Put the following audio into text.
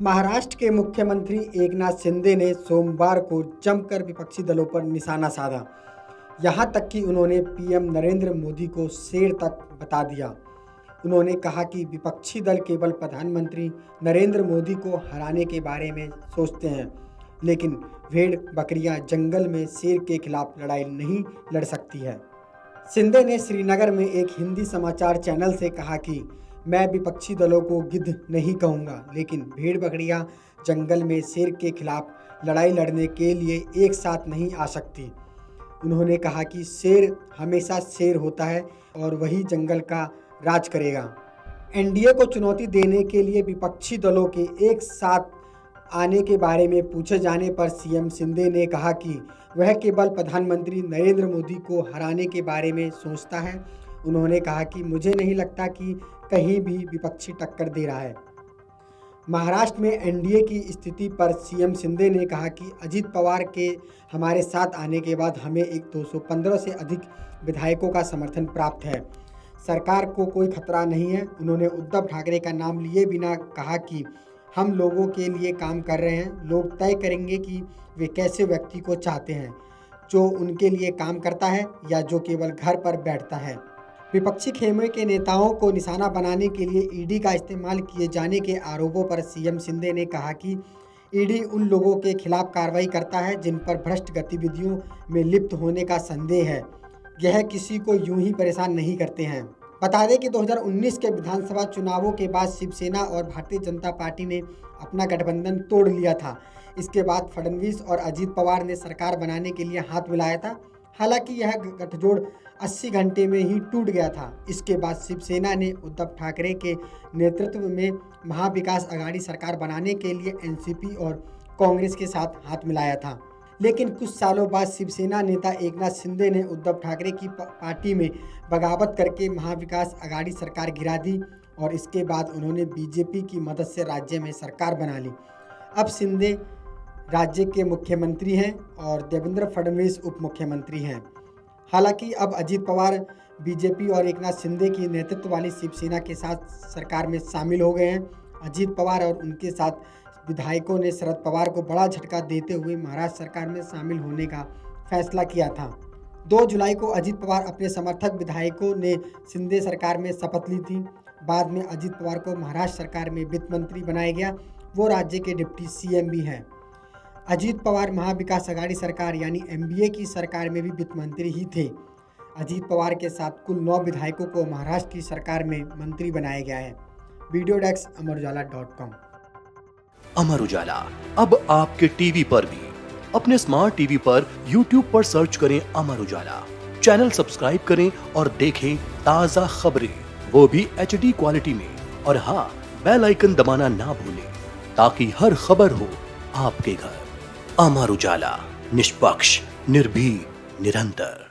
महाराष्ट्र के मुख्यमंत्री एकनाथ शिंदे ने सोमवार को जमकर विपक्षी दलों पर निशाना साधा। यहां तक कि उन्होंने पीएम नरेंद्र मोदी को शेर तक बता दिया। उन्होंने कहा कि विपक्षी दल केवल प्रधानमंत्री नरेंद्र मोदी को हराने के बारे में सोचते हैं, लेकिन भेड़ बकरियां जंगल में शेर के खिलाफ लड़ाई नहीं लड़ सकती है। शिंदे ने श्रीनगर में एक हिंदी समाचार चैनल से कहा कि मैं विपक्षी दलों को गिद्ध नहीं कहूँगा, लेकिन भेड़ बकरियां जंगल में शेर के खिलाफ लड़ाई लड़ने के लिए एक साथ नहीं आ सकती। उन्होंने कहा कि शेर हमेशा शेर होता है और वही जंगल का राज करेगा। एनडीए को चुनौती देने के लिए विपक्षी दलों के एक साथ आने के बारे में पूछे जाने पर सीएम शिंदे ने कहा कि वह केवल प्रधानमंत्री नरेंद्र मोदी को हराने के बारे में सोचता है। उन्होंने कहा कि मुझे नहीं लगता कि कहीं भी विपक्षी टक्कर दे रहा है। महाराष्ट्र में एनडीए की स्थिति पर सीएम शिंदे ने कहा कि अजित पवार के हमारे साथ आने के बाद हमें एक 215 से अधिक विधायकों का समर्थन प्राप्त है। सरकार को कोई खतरा नहीं है। उन्होंने उद्धव ठाकरे का नाम लिए बिना कहा कि हम लोगों के लिए काम कर रहे हैं। लोग तय करेंगे कि वे कैसे व्यक्ति को चाहते हैं, जो उनके लिए काम करता है या जो केवल घर पर बैठता है। विपक्षी खेमे के नेताओं को निशाना बनाने के लिए ईडी का इस्तेमाल किए जाने के आरोपों पर सीएम शिंदे ने कहा कि ईडी उन लोगों के खिलाफ कार्रवाई करता है जिन पर भ्रष्ट गतिविधियों में लिप्त होने का संदेह है। यह किसी को यूं ही परेशान नहीं करते हैं। बता दें कि 2019 के विधानसभा चुनावों के बाद शिवसेना और भारतीय जनता पार्टी ने अपना गठबंधन तोड़ लिया था। इसके बाद फडणवीस और अजित पवार ने सरकार बनाने के लिए हाथ मिलाया था। हालांकि यह गठजोड़ 80 घंटे में ही टूट गया था। इसके बाद शिवसेना ने उद्धव ठाकरे के नेतृत्व में महाविकास आघाड़ी सरकार बनाने के लिए एनसीपी और कांग्रेस के साथ हाथ मिलाया था। लेकिन कुछ सालों बाद शिवसेना नेता एकनाथ शिंदे ने उद्धव ठाकरे की पार्टी में बगावत करके महाविकास आघाड़ी सरकार गिरा दी और इसके बाद उन्होंने बीजेपी की मदद से राज्य में सरकार बना ली। अब शिंदे राज्य के मुख्यमंत्री हैं और देवेंद्र फडणवीस उप मुख्यमंत्री हैं। हालांकि अब अजित पवार बीजेपी और एकनाथ शिंदे की नेतृत्व वाली शिवसेना के साथ सरकार में शामिल हो गए हैं। अजित पवार और उनके साथ विधायकों ने शरद पवार को बड़ा झटका देते हुए महाराष्ट्र सरकार में शामिल होने का फैसला किया था। 2 जुलाई को अजित पवार अपने समर्थक विधायकों ने शिंदे सरकार में शपथ ली थी। बाद में अजित पवार को महाराष्ट्र सरकार में वित्त मंत्री बनाया गया। वो राज्य के डिप्टी सीएम भी हैं। अजित पवार महाविकास आघाड़ी सरकार यानी एनडीए की सरकार में भी वित्त मंत्री ही थे। अजित पवार के साथ कुल 9 विधायकों को महाराष्ट्र की सरकार में मंत्री बनाया गया है। Video desk अमरउजाला.com। अमर उजाला अब आपके टीवी पर भी। अपने स्मार्ट टीवी पर YouTube पर सर्च करें अमर उजाला, चैनल सब्सक्राइब करें और देखें ताजा खबरें, वो भी HD क्वालिटी में। और हाँ, बेल आइकन दबाना ना भूलें ताकि हर खबर हो आपके घर। अमर उजाला, निष्पक्ष, निर्भीक, निरंतर।